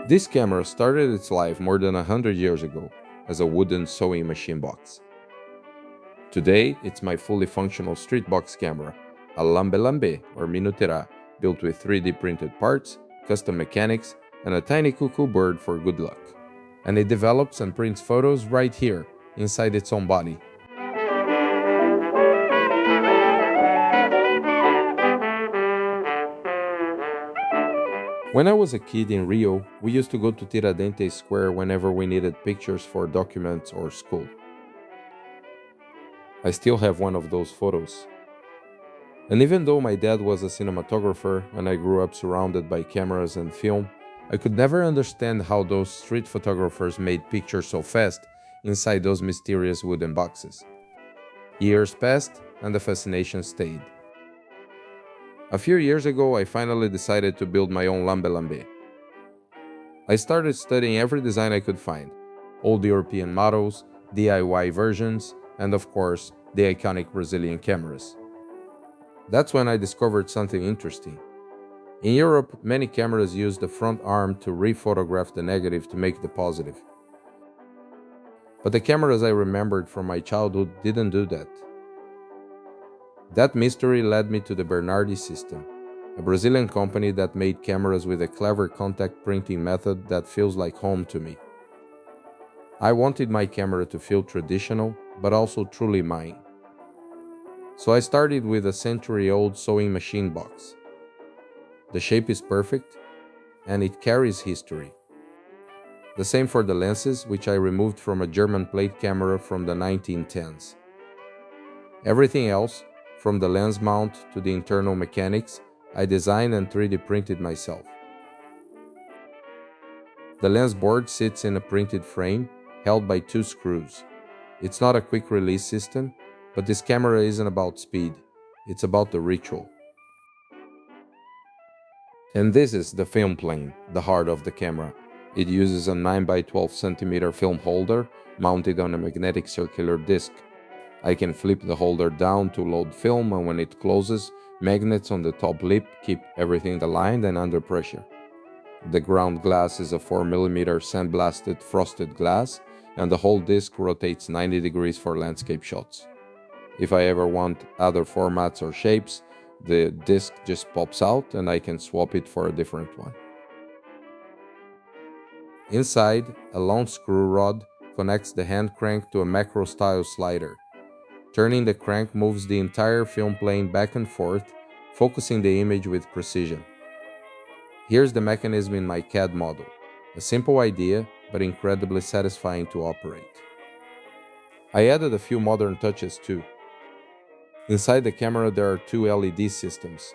This camera started its life more than 100 years ago as a wooden sewing machine box. Today, it's my fully functional street box camera, a Lambe or Minutera, built with 3D printed parts, custom mechanics, and a tiny cuckoo bird for good luck. And it develops and prints photos right here, inside its own body. When I was a kid in Rio, we used to go to Tiradentes Square whenever we needed pictures for documents or school. I still have one of those photos. And even though my dad was a cinematographer and I grew up surrounded by cameras and film, I could never understand how those street photographers made pictures so fast inside those mysterious wooden boxes. Years passed and the fascination stayed. A few years ago, I finally decided to build my own Lambe. I started studying every design I could find, old European models, DIY versions, and of course, the iconic Brazilian cameras. That's when I discovered something interesting. In Europe, many cameras use the front arm to rephotograph the negative to make the positive. But the cameras I remembered from my childhood didn't do that. That mystery led me to the Bernardi system, a Brazilian company that made cameras with a clever contact printing method that feels like home to me. I wanted my camera to feel traditional, but also truly mine. So I started with a century-old sewing machine box. The shape is perfect, and it carries history. The same for the lenses, which I removed from a German plate camera from the 1910s. Everything else, from the lens mount to the internal mechanics, I designed and 3D printed myself. The lens board sits in a printed frame held by 2 screws. It's not a quick release system, but this camera isn't about speed, it's about the ritual. And this is the film plane, the heart of the camera. It uses a 9 by 12 cm film holder mounted on a magnetic circular disc. I can flip the holder down to load film, and when it closes, magnets on the top lip keep everything aligned and under pressure. The ground glass is a 4mm sandblasted frosted glass, and the whole disc rotates 90 degrees for landscape shots. If I ever want other formats or shapes, the disc just pops out and I can swap it for a different one. Inside, a long screw rod connects the hand crank to a macro-style slider. Turning the crank moves the entire film plane back and forth, focusing the image with precision. Here's the mechanism in my CAD model. A simple idea, but incredibly satisfying to operate. I added a few modern touches too. Inside the camera there are 2 LED systems,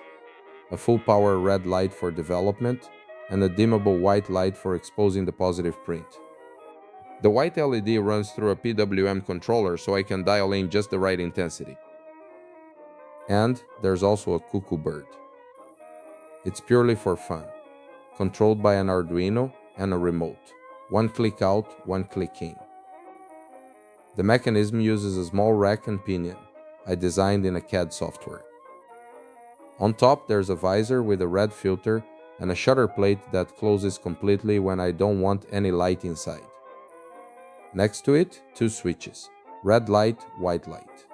a full power red light for development and a dimmable white light for exposing the positive print. The white LED runs through a PWM controller so I can dial in just the right intensity. And there's also a cuckoo bird. It's purely for fun, controlled by an Arduino and a remote. One click out, one click in. The mechanism uses a small rack and pinion I designed in a CAD software. On top there's a visor with a red filter and a shutter plate that closes completely when I don't want any light inside. Next to it, 2 switches, red light, white light.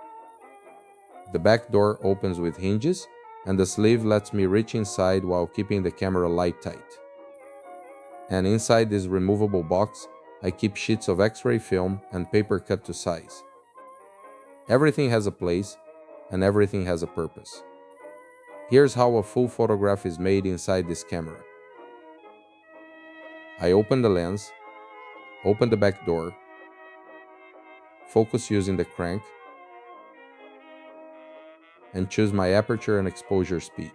The back door opens with hinges, and the sleeve lets me reach inside while keeping the camera light tight. And inside this removable box, I keep sheets of X-ray film and paper cut to size. Everything has a place, and everything has a purpose. Here's how a full photograph is made inside this camera. I open the lens, open the back door, focus using the crank, and choose my aperture and exposure speed.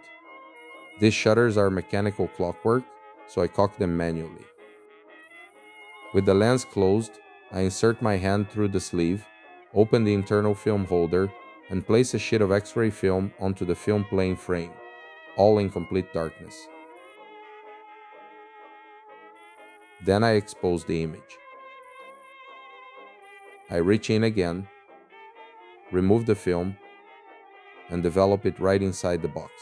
These shutters are mechanical clockwork, so I cock them manually. With the lens closed, I insert my hand through the sleeve, open the internal film holder, and place a sheet of X-ray film onto the film plane frame, all in complete darkness. Then I expose the image. I reach in again, remove the film, and develop it right inside the box.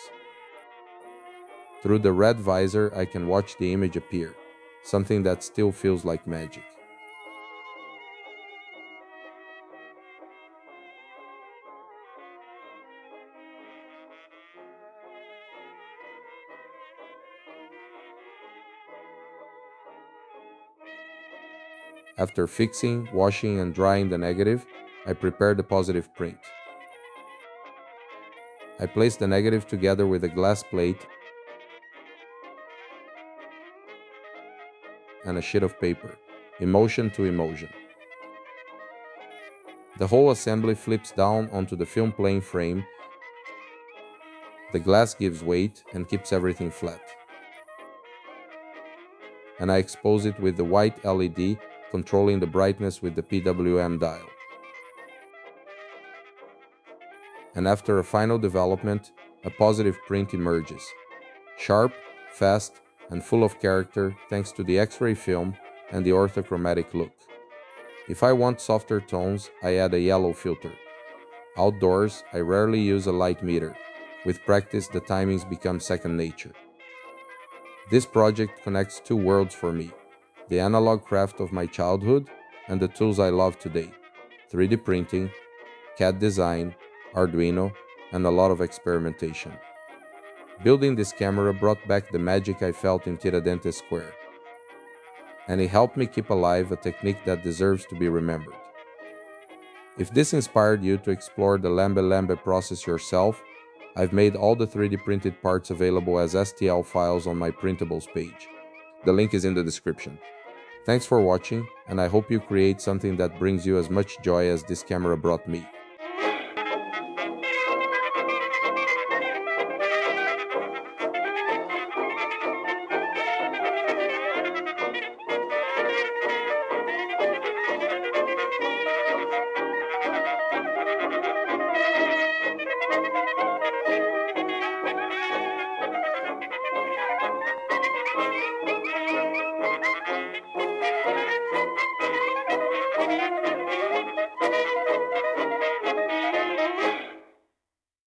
Through the red visor, I can watch the image appear. something that still feels like magic. After fixing, washing, and drying the negative, I prepare the positive print. I place the negative together with a glass plate and a sheet of paper, emulsion to emulsion. The whole assembly flips down onto the film plane frame. The glass gives weight and keeps everything flat. And I expose it with the white LED, controlling the brightness with the PWM dial. And after a final development, a positive print emerges. Sharp, fast, and full of character thanks to the X-ray film and the orthochromatic look. If I want softer tones, I add a yellow filter. Outdoors, I rarely use a light meter. With practice, the timings become second nature. This project connects two worlds for me: the analog craft of my childhood and the tools I love today: 3D printing, CAD design, Arduino, and a lot of experimentation. Building this camera brought back the magic I felt in Tiradentes Square, and it helped me keep alive a technique that deserves to be remembered. If this inspired you to explore the Lambe process yourself, I've made all the 3D printed parts available as STL files on my printables page. The link is in the description. Thanks for watching, and I hope you create something that brings you as much joy as this camera brought me.